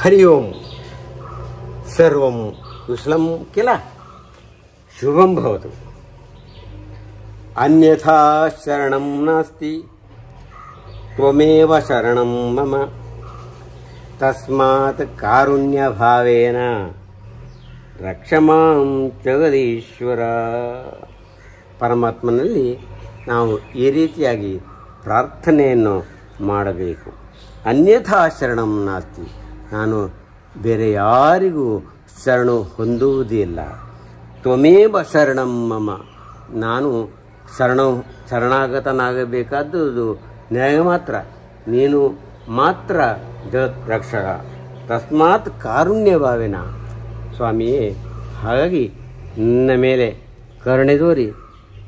ಹರಿ ಓಂ. ಸರ್ವಂ ಕುಶಲಂ ಕಿಲ ಶುಭಂ ಭವತು. ಅನ್ಯಥಾ ಶರಣಂ ನಾಸ್ತಿ ತ್ವಮೇವ ಶರಣಂ ಮಮ ತಸ್ಮಾತ್ ಕಾರುಣ್ಯ ಭಾವೇನ ರಕ್ಷ ಮಾಂ ಜಗದೀಶ್ವರ. ಪರಮಾತ್ಮನಲ್ಲಿ ನಾವು ಈ ರೀತಿಯಾಗಿ ಪ್ರಾರ್ಥನೆಯನ್ನು ಮಾಡಬೇಕು. ಅನ್ಯಥಾ ಶರಣಂ ನಾಸ್ತಿ, ನಾನು ಬೇರೆ ಯಾರಿಗೂ ಶರಣು ಹೊಂದುವುದಿಲ್ಲ. ತ್ವಮೇವ ಶರಣಂ ಮಮ, ನಾನು ಶರಣಾಗತನಾಗಬೇಕಾದದ್ದು ನಿನಗೆ ಮಾತ್ರ, ನೀನು ಮಾತ್ರ ಜಗತ್ ರಕ್ಷಕ. ತಸ್ಮಾತ್ ಕಾರುಣ್ಯ ಭಾವೇನ, ಸ್ವಾಮಿಯೇ ಹಾಗಾಗಿ ನನ್ನ ಮೇಲೆ ಕರುಣೆ ತೋರಿ,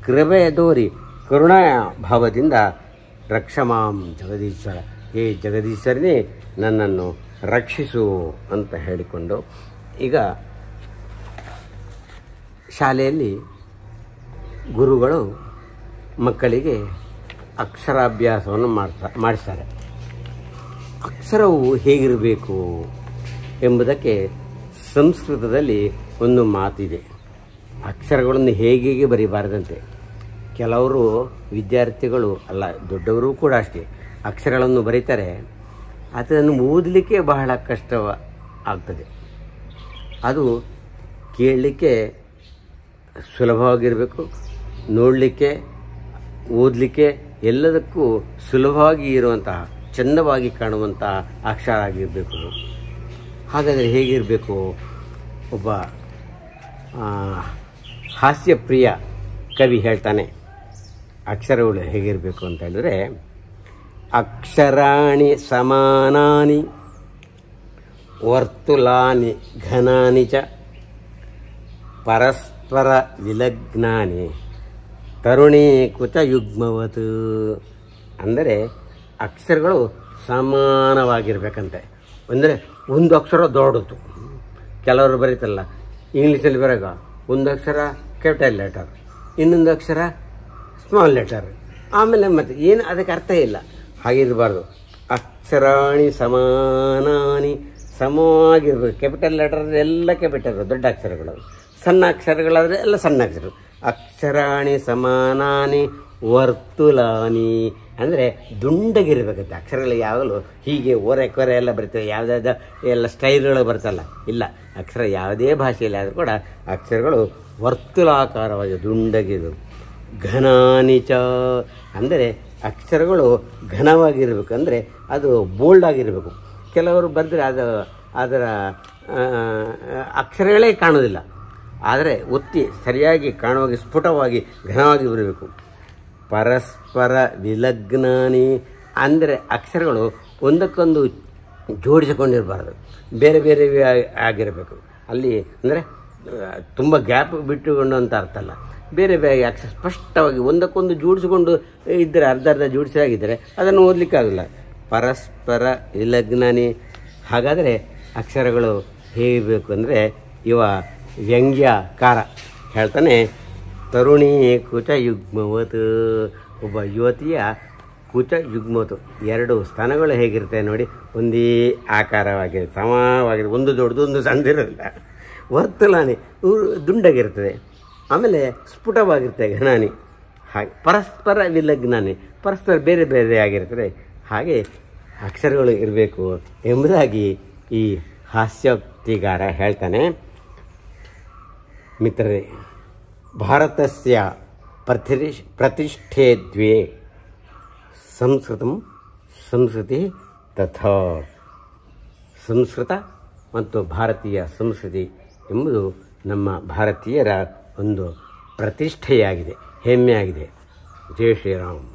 ಕೃಪೆ ತೋರಿ, ಕರುಣಾ ಭಾವದಿಂದ ರಕ್ಷಮಾಂ ಜಗದೀಶ್ವರ, ಹೇ ಜಗದೀಶ್ವರನೇ ನನ್ನನ್ನು ರಕ್ಷಿಸು ಅಂತ ಹೇಳಿಕೊಂಡು, ಈಗ ಶಾಲೆಯಲ್ಲಿ ಗುರುಗಳು ಮಕ್ಕಳಿಗೆ ಅಕ್ಷರಾಭ್ಯಾಸವನ್ನು ಮಾಡಿಸ್ತಾರೆ. ಅಕ್ಷರವು ಹೇಗಿರಬೇಕು ಎಂಬುದಕ್ಕೆ ಸಂಸ್ಕೃತದಲ್ಲಿ ಒಂದು ಮಾತಿದೆ. ಅಕ್ಷರಗಳನ್ನು ಹೇಗೆ ಬರೀಬಾರದಂತೆ. ಕೆಲವರು ವಿದ್ಯಾರ್ಥಿಗಳು ಅಲ್ಲ, ದೊಡ್ಡವರು ಕೂಡ ಅಷ್ಟೇ, ಅಕ್ಷರಗಳನ್ನು ಬರೀತಾರೆ, ಅದನ್ನು ಓದಲಿಕ್ಕೆ ಬಹಳ ಕಷ್ಟ ಆಗ್ತದೆ. ಅದು ಕೇಳಲಿಕ್ಕೆ ಸುಲಭವಾಗಿರಬೇಕು, ನೋಡಲಿಕ್ಕೆ, ಓದಲಿಕ್ಕೆ ಎಲ್ಲದಕ್ಕೂ ಸುಲಭವಾಗಿ ಇರುವಂತಹ, ಚೆಂದವಾಗಿ ಕಾಣುವಂತಹ ಅಕ್ಷರ ಆಗಿರಬೇಕು. ಹಾಗಾದರೆ ಹೇಗಿರಬೇಕು? ಒಬ್ಬ ಹಾಸ್ಯಪ್ರಿಯ ಕವಿ ಹೇಳ್ತಾನೆ, ಅಕ್ಷರಗಳು ಹೇಗಿರಬೇಕು ಅಂತ ಹೇಳಿದ್ರೆ, ಅಕ್ಷರಾಣಿ ಸಮಾನಾನಿ ವರ್ತುಲಾನಿ ಘನಾನಿ ಚ ಪರಸ್ಪರ ವಿಲಗ್ನಾನಿ ತರುಣೀ ಕುಚ ಯುಗ್ಮವತ್. ಅಂದರೆ ಅಕ್ಷರಗಳು ಸಮಾನವಾಗಿರ್ಬೇಕಂತೆ. ಅಂದರೆ ಒಂದು ಅಕ್ಷರ ದೊಡ್ಡದು, ಕೆಲವರು ಬರೀತಲ್ಲ ಇಂಗ್ಲೀಷಲ್ಲಿ ಬರೋಗ ಒಂದು ಅಕ್ಷರ ಕ್ಯಾಪಿಟಲ್ ಲೆಟರ್, ಇನ್ನೊಂದು ಅಕ್ಷರ ಸ್ಮಾಲ್ ಲೆಟರ್, ಆಮೇಲೆ ಮತ್ತೆ ಏನು ಅದಕ್ಕೆ ಅರ್ಥ ಇಲ್ಲ. ಹಾಗಿರಬಾರ್ದು. ಅಕ್ಷರಾಣಿ ಸಮಾನಾನಿ, ಸಮವಾಗಿರ್ಬೇಕು. ಕ್ಯಾಪಿಟಲ್ ಲೆಟರ್ ಎಲ್ಲ ಕ್ಯಾಪಿಟಲ್ ದೊಡ್ಡ ಅಕ್ಷರಗಳು, ಸಣ್ಣ ಅಕ್ಷರಗಳಾದರೆ ಎಲ್ಲ ಸಣ್ಣ ಅಕ್ಷರ. ಅಕ್ಷರಾಣಿ ಸಮಾನಾನಿ ವರ್ತುಲಾನಿ ಅಂದರೆ ದುಂಡಗಿರ್ಬೇಕಂತೆ. ಅಕ್ಷರಗಳು ಯಾವಾಗಲೂ ಹೀಗೆ ಓರೆ ಕೊರೆ ಎಲ್ಲ ಬರ್ತವೆ, ಯಾವುದಾದ ಎಲ್ಲ ಸ್ಟೈಲ್ಗಳು ಬರ್ತಲ್ಲ, ಇಲ್ಲ. ಅಕ್ಷರ ಯಾವುದೇ ಭಾಷೆಯಲ್ಲಿ ಆದರೂ ಕೂಡ ಅಕ್ಷರಗಳು ವರ್ತುಲಾಕಾರವಾಗಿ ದುಂಡಗಿರಬೇಕು. ಘನಾನಿಚ ಅಂದರೆ ಅಕ್ಷರಗಳು ಘನವಾಗಿರಬೇಕಂದ್ರೆ ಅದು ಬೋಲ್ಡ್ ಆಗಿರಬೇಕು. ಕೆಲವರು ಬರೆದ್ರೆ ಅದರ ಅಕ್ಷರಗಳೇ ಕಾಣೋದಿಲ್ಲ, ಆದರೆ ಒತ್ತಿ ಸರಿಯಾಗಿ ಕಾಣುವಾಗಿ ಸ್ಫುಟವಾಗಿ ಘನವಾಗಿ ಬರಬೇಕು. ಪರಸ್ಪರ ವಿಲಗ್ನಾನಿ ಅಂದರೆ ಅಕ್ಷರಗಳು ಒಂದಕ್ಕೊಂದು ಜೋಡಿಸಿಕೊಂಡಿರಬಾರ್ದು, ಬೇರೆ ಬೇರೆ ಆಗಿರಬೇಕು. ಅಲ್ಲಿ ಅಂದರೆ ತುಂಬ ಗ್ಯಾಪ್ ಬಿಟ್ಟುಕೊಂಡು ಅಂತ ಅರ್ಥ ಅಲ್ಲ, ಬೇರೆ ಬೇರೆ ಅಕ್ಷರ ಸ್ಪಷ್ಟವಾಗಿ ಒಂದಕ್ಕೊಂದು ಜೋಡಿಸಿಕೊಂಡು ಇದ್ದರೆ, ಅರ್ಧ ಜೋಡಿಸಿದಾಗಿದ್ದರೆ ಅದನ್ನು ಓದಲಿಕ್ಕಾಗಲ್ಲ. ಪರಸ್ಪರ ವಿಲಗ್ನಾನಿ. ಹಾಗಾದರೆ ಅಕ್ಷರಗಳು ಹೇಗಬೇಕು ಅಂದರೆ, ಇವ ವ್ಯಂಗ್ಯಕಾರ ಹೇಳ್ತಾನೆ, ತರುಣಿ ಕುಚ ಯುಗ್ಮವತ್. ಒಬ್ಬ ಯುವತಿಯ ಕುಚ ಯುಗ್ಮವತ್, ಎರಡು ಸ್ಥಾನಗಳು ಹೇಗಿರ್ತವೆ ನೋಡಿ, ಒಂದೇ ಆಕಾರವಾಗಿದೆ, ಸಮವಾಗಿದೆ, ಒಂದು ದೊಡ್ಡದು ಒಂದು ಸಣ್ಣದಿರೋದಿಲ್ಲ. ವರ್ತುಲಾನಿ ದುಂಡಾಗಿರ್ತದೆ, ಆಮೇಲೆ ಸ್ಫುಟವಾಗಿರ್ತದೆ ಘನಾನಿ. ಹಾಗೆ ಪರಸ್ಪರ ವಿಲಗ್ನಾನಿ, ಪರಸ್ಪರ ಬೇರೆ ಬೇರೆ ಆಗಿರ್ತದೆ. ಹಾಗೆ ಅಕ್ಷರಗಳು ಇರಬೇಕು ಎಂಬುದಾಗಿ ಈ ಹಾಸ್ಯೋಕ್ತಿಗಾರ ಹೇಳ್ತಾನೆ. ಮಿತ್ರರೇ, ಭಾರತಸ್ಯ ಪ್ರತಿಷ್ಠೆ ದ್ವೇ ಸಂಸ್ಕೃತಂ ಸಂಸ್ಕೃತಿ ತಥಾ. ಸಂಸ್ಕೃತ ಮತ್ತು ಭಾರತೀಯ ಸಂಸ್ಕೃತಿ ಎಂಬುದು ನಮ್ಮ ಭಾರತೀಯರ ಒಂದು ಪ್ರತಿಷ್ಠೆಯಾಗಿದೆ, ಹೆಮ್ಮೆಯಾಗಿದೆ. ಜೈ ಶ್ರೀರಾಮ್.